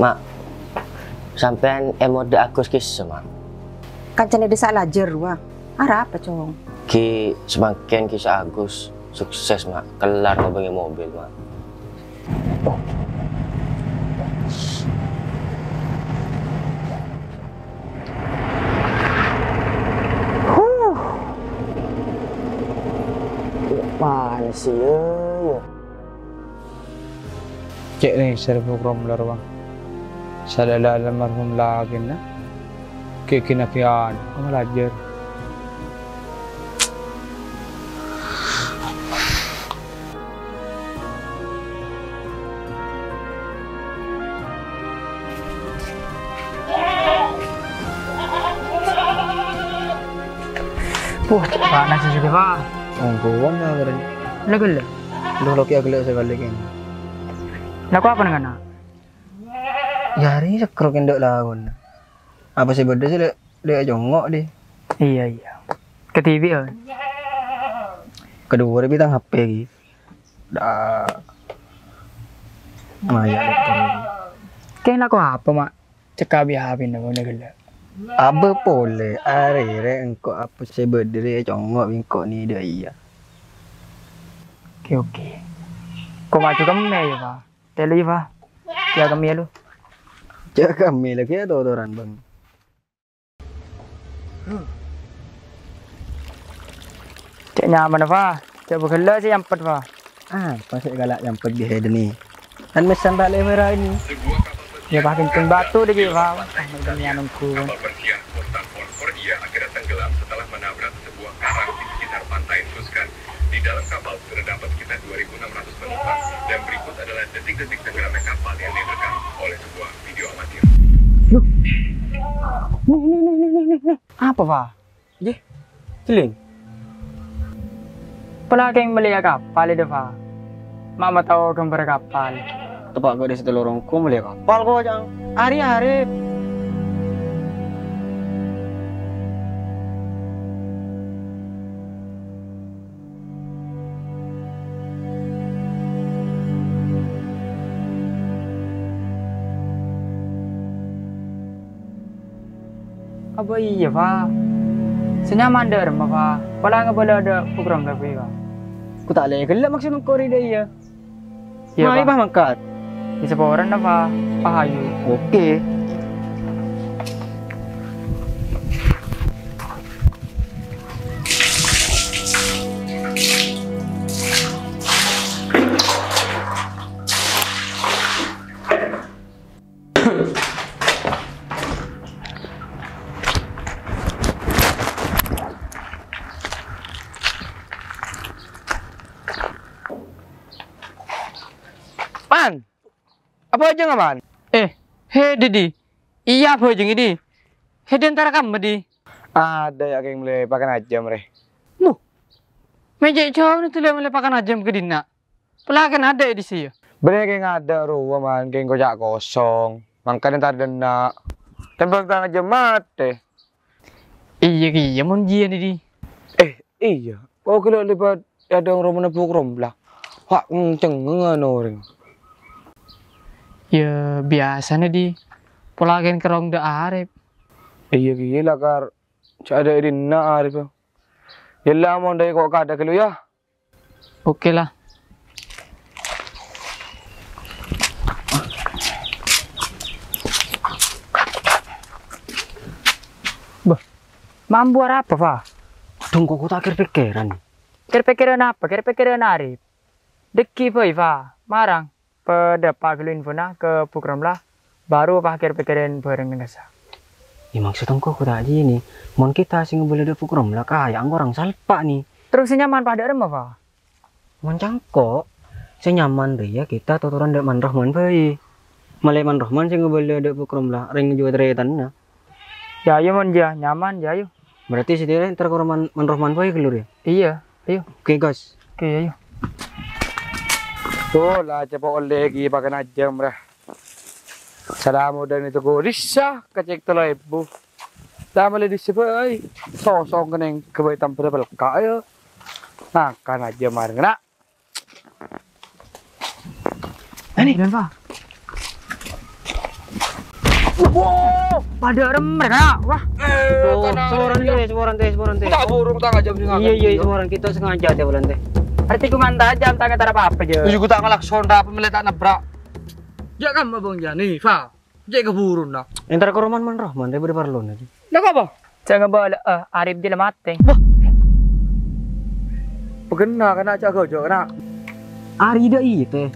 Mak, sampean mode Agus kisah, Mak. Kancane desa lajer wah. Arah apa, Cong? Ki semakin kisah Agus sukses, Mak. Kelar ngobengi mobil, Mak. Mana sih ya? Cek nih serbu kromlar bang. Sadala almarhum lagi na. Kekinakian, kamu belajar. Wah, Pak nasi juga Pak. Ongkuan na rin. Lagal. Dulu kaya agak sa balikin. Naku apa nengana? Yari sekrok indok lawan. Apa sih beda sih dia jongok deh. Iya iya. Ke TV ya. Kedua dia bilang HP gitu. Dah. Maya dokter. Kayak naku apa mak? Cekabi habin na lagal. Apa boleh? Are engkau apa sih beda dia jongok bingkok ni dia iya. Oke oke. Kau maju kamu ya Pak? Tele Pak. Ya kami ya lu. Cak kami lagi ada orang bang. Cek nyaman Pak. Cek bergelar sih yang pet Pak. Pasal galak yang pergi head ni. Dan mesan balik merah ini. Ya Pak kenceng batu deh Pak. Demi anungku. Kapal bersiar Coastal Concordia akhirnya tenggelam setelah menabrak sebuah karang di sekitar pantai Tuscan. Di dalam kapal terdapat sekitar 2.600 penumpang dan berikut adalah detik-detik tenggelamnya kapal yang direkam oleh sebuah video amatir. Nih. Apa Pak? Je, celing. Pelaki yang melihat kapal itu Pak. Mama tahu gambar kapal. Tepak kau di situ lorongku melihat kapal kau jang. Hari-hari. Apa iya Pak? Senyaman dah rumah Pak. Pala nggak boleh ada program lagi Pak. Ku tak boleh gelap maksimum kau dia iya. Iya Mai Pak. bah mangkat. Bisa orang dah Pak. Pahayu. Okey. Man, apa aja nggak man? Hei Didi. Iya apa aja ini? Hei di antara kamu di. Ada ya yang mulai pakai aja mereka. Meja jauh itu lihat melepakan aja ke dina. Pelakan ada di sini. Bener kayak nggak ada ruang man, kayak kocak kosong. Makanya ntar dena. Tembak tangan aja mati. Iya mau jian Didi. Iya. Kau kalau lebat ada orang menepuk rombla. Wah, cengengan orang. Ya biasa nih di. Pelakan kerong dah arep. Iya gila kar. Ada dina arif. Yalla mau dari kok kada kelu ya. Oke lah. Mampu apa Pak? Tunggu aku tak kepikiran. Kira-pikiran apa? Kira-pikiran arep. Deki Pak. Marang. Pada Pak Gelu info na ke program lah. Baru Pak kira-pikiran bareng nasa. Ya maksud aku tak aja ni. Mon kita sing boleh ada program lah kayak orang salpak ni. Terus nyaman pada rumah Pak? Mon cangkok. Saya nyaman deh ya kita tuturan dek man Rahman bayi. Malay man Rahman sing boleh ada program lah. Ring juga teretan na. Ya ayo mon dia nyaman ya ayo. Berarti sendiri ntar kalau man Rahman bayi keluar ya. Iya, ayo. Oke guys. Oke ayo. Tuh lah cepat oleh lagi pakai aja mereka. Salamu dan itu go risah kecek telah ibu. Dama le disebut sosok keneng kebaikan pada belka ya. Nah kan aja mareng nak. Ini dan Pak. Wow, pada mereka. Wah, Oh, semoran teh. Tak burung tak ngajam sih Iya iya semoran kita sengaja teh bulan teh. arti ku mantap jam tangan tak ada apa-apa je. Tujuh tak ngelakson dah pemilik tak nabrak. Ya kan Bang Jani, Fa. Jadi keburun dah. Entar ke Roman man Rahman teh berde parlo nanti. Nak apa? Jangan bawa Arif dia mati. Pegena kena aja gojo kena. Ari dah iya teh.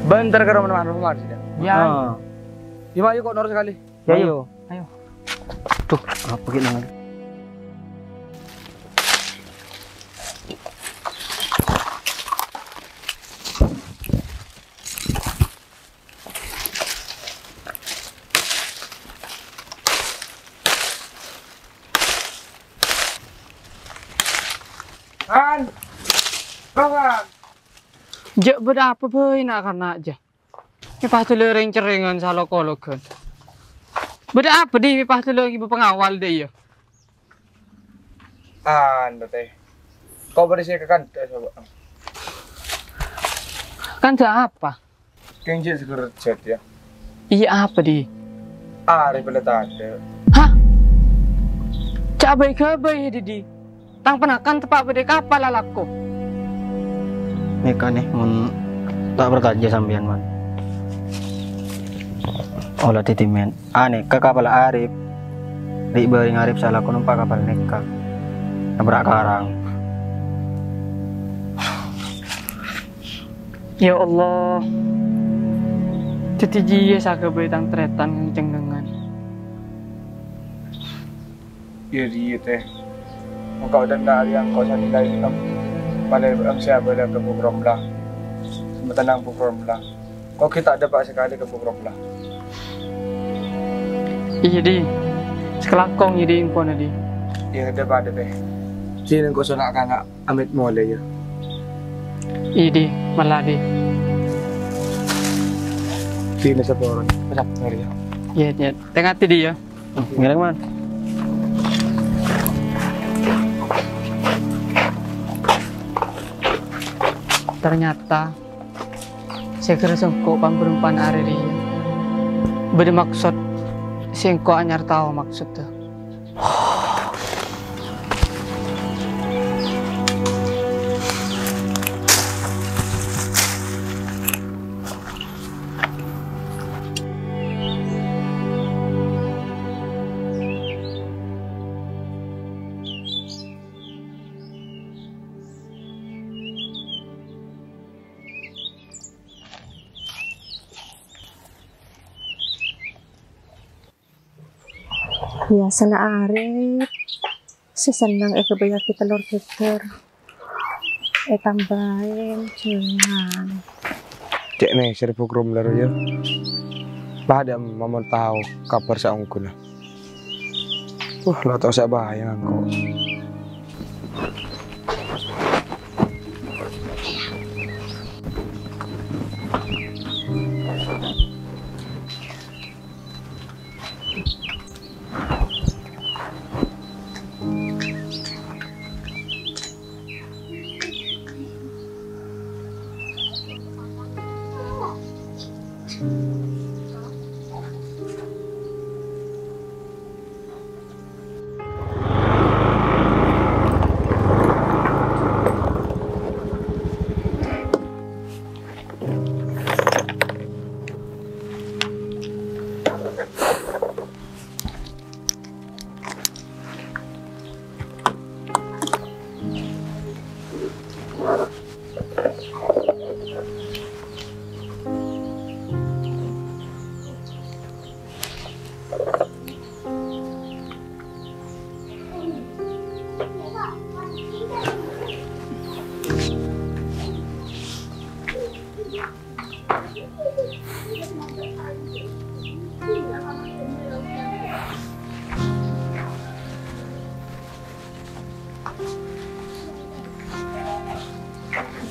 Bentar ke rumah sih. Ya. Ah. Gimana yuk kok nor sekali? Ya Ayo. ayo. Tuh, apa kita nanti? Kan? Kawan. Jak berapa boy nak karena aja. Ini pasti lereng ceringan salah kolokan. Beda apa di pasti lagi pengawal deh ya. Teh. Kau bersih ke kan coba. Kan apa? Kenjil segera chat ya. Iya apa di? Ari pada tanda. Hah? Cabai kebai di. Tang penakan tepak bede kapal lalako. Meka nih mun tak berkaja sambian man. Olah titimen. Aneh ke kapal Arif. Di baring Arif salah ko numpak kapal neka. Nabrak karang. Ya Allah. Titi ya sa kebaitang tretan ng cenggengan. Iya dia teh. Engkau dan dari yang kau nilai itu pada ang siapa dah ke program lah. Sebentar program lah. Kau kita ada pak sekali ke program lah. Iya di. Sekelakong ya di info na di. Iya ada pada teh. Sini kau sonak kan amit mulai ya. Iya di. Malah di. Sini seporang. Macam ngeri ya. Iya iya. Tengah ti di ya. Ngerang man. Ternyata segera sengko pamberumpan ari dia. Beda maksud sengko anyar tahu maksud tuh. Biasa na Arif. Sisenang kebayar kita lor keker. Tambahin jangan. Cek nih seri program lalu ya. Pada mama tahu kabar saya unggul lah. Lah tahu saya bahaya kok.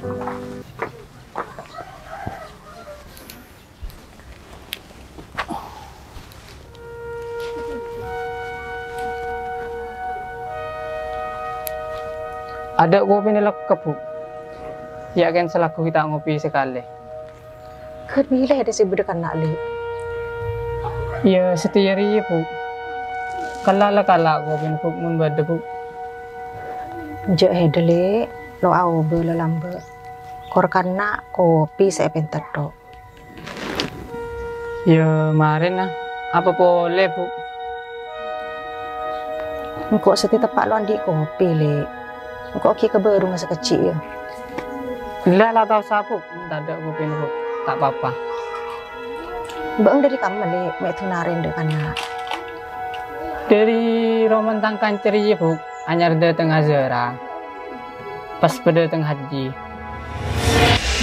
Ada kopi nilak kepu. Ya kan selaku kita ngopi sekali. Bila ada si budak anak li. Ya setiap hari bu. Kala kopi bu mun bade bu. Je hedele lo au be lo lambe. Kor kana kopi saya pentar do. Ya marin lah. Apa boleh bu? Engkau seti tepak lo andi kopi li. Engkau ki kebaru masa kecil ya. Lah lah tahu sapu. Tak ada kopi bu. Tak apa-apa. Bang dari kamu li, mek tunarin dek kana. Dari roman tangkan ceria bu. Anyar de tengah zera. Pas pada tengah haji.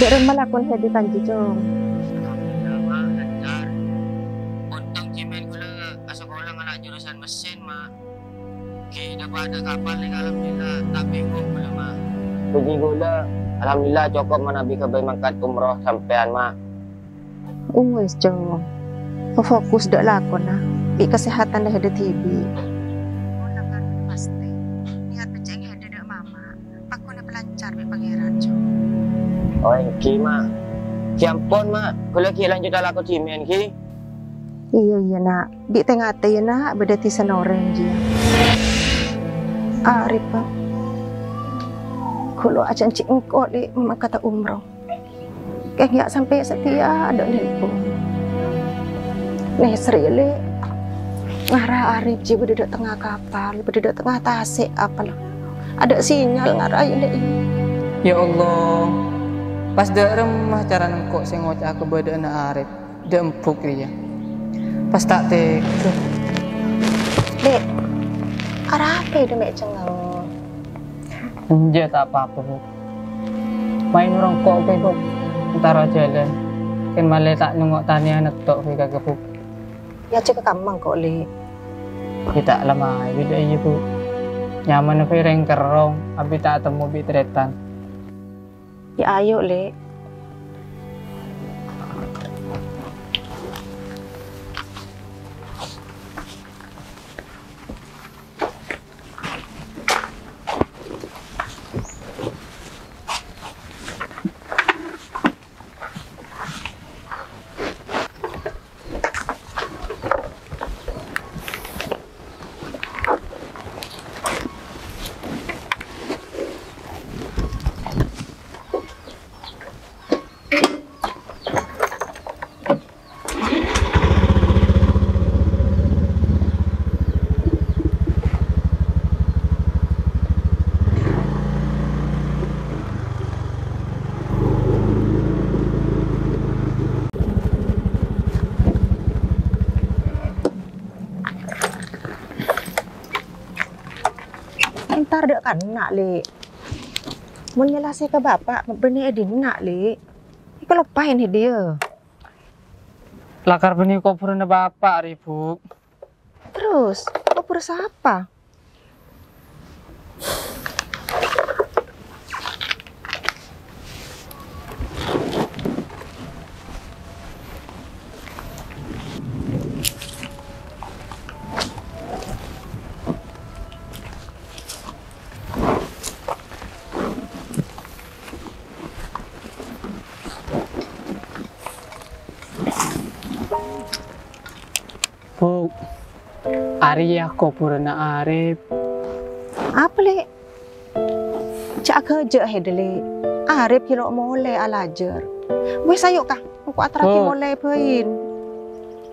Dek remal akun hedi kanji jom. Untung cimen gula sekolah ngalah jurusan mesin mak. Kita pada kapal ni alhamdulillah tak bingung gula mak. Puji gula, alhamdulillah cukup menabi kebaik mangkat umroh sampean mak. Wes jom. Fokus dak lakon nah. Bi kesehatan dah ada TB. Ona kan pasti. Niat beceng ada dak mama. Aku na pelancar bi pangeran jom. Oh ki mak. Kiampun mak, gula ki lanjut laku cimen ki. Iya nak. Bi tengah ya nak bedati sanoreng dia. Arif pak. Kalau acan cik engkau li mama kata umroh. Kayak sampai setia ada nelpon. Nih serili ngarah Arif je berduduk tengah kapal, berduduk tengah tasik apalah. Ada sinyal ngarah ini. Ya Allah. Pas dak remah cara nengkok sing ngocak aku beda anak Arif. Dak empuk dia. Pas tak te. Dek. Arah apa dia mek cengeng. Enja tak apa-apa bu. Main orang kok pe bu. Antara jalan. Kan malah tak nengok tani anak tok pe kagak bu. Ya cek ke kamang kok li. Kita lama beda iya bu. Nyaman pe reng kerong, abi tak temu bi tretan. Ya ayo li. Ntar dek kan nak li. Mun nyelase ke bapak benih edin nak li. Iku lupain dia. Lakar benih kopurna bapak ribu. Terus, kopur siapa? Bu, Arya kopurna Arif. Apa le? Cak kerja hedele. Arif kira mole alajar. Wes ayo kah? Aku atraki mole pein.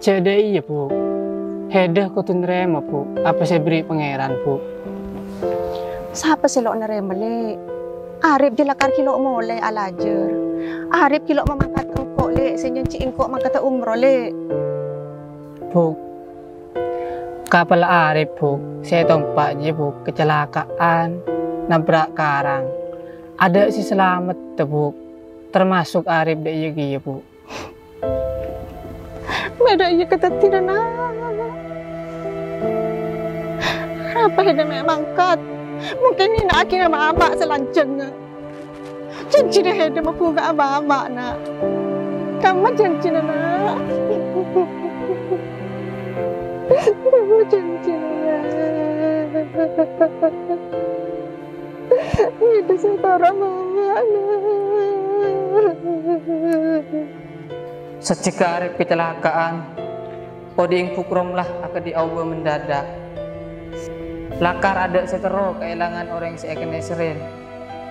Cedai ya bu. Hedah ko tunrema bu. Apa saya beri pangeran bu? Siapa sih lo nerema le? Arif jelakar kilo mole alajar. Arif kilo memangkat engkau le. Senyanci engkau mangkata umroh le. Bu, kapal Arif bu, saya tompak je bu, kecelakaan, nabrak karang. Ada si selamat bu, termasuk Arif dek ya bu. Beda iya kata tidak nak. Apa yang memang kat? Mungkin ini nak kira mama selanjutnya. Janji deh ada mau bunga abang nak. Kamu janji nak. Kamu janji nak. Itu setara mama nak. Sejika arep kecelakaan, poding pukrom lah akan diaubah mendadak. Lakar ada setero kehilangan orang yang seakan neserin.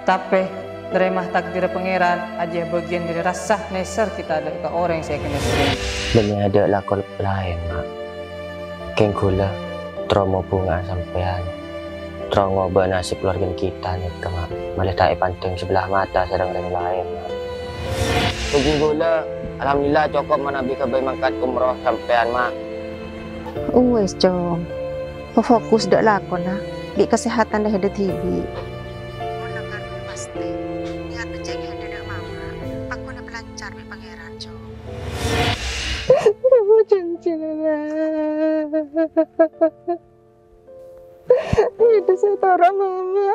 Tapi nerima takdir pangeran aja bagian dari rasa neser kita ada ke orang yang seakan neserin. Demi ada lakon lain, mak. Keng gula, tromo bunga sampean. Tromo nasib keluarga kita nih, mak. Malah tak panting sebelah mata sedang yang lain, mak. Keng gula, alhamdulillah cukup menabi kabai mangkat umroh sampean, mak. Wes Jom, fokus dak lakon nah. Di kesehatan dah ada TV. Pasti. Niat beceng ada dak mama. Aku nak pelancar be pangeran Jom. Kamu janji lah. Itu setara mama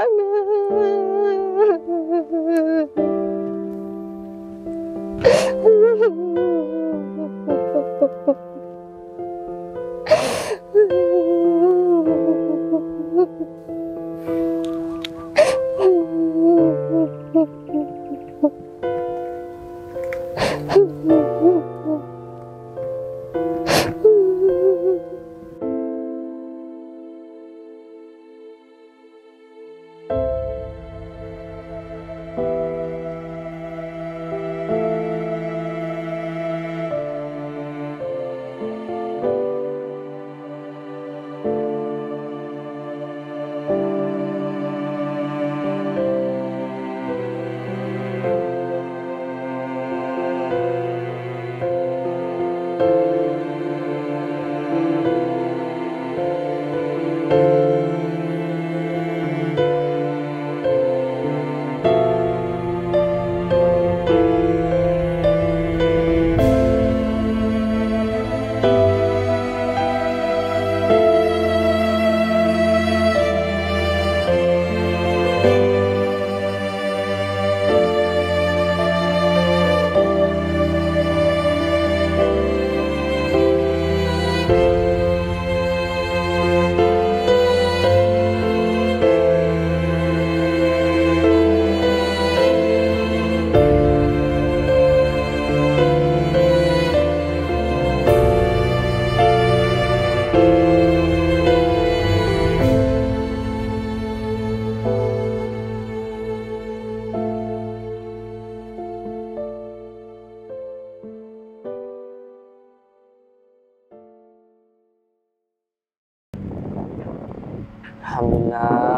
Alhamdulillah.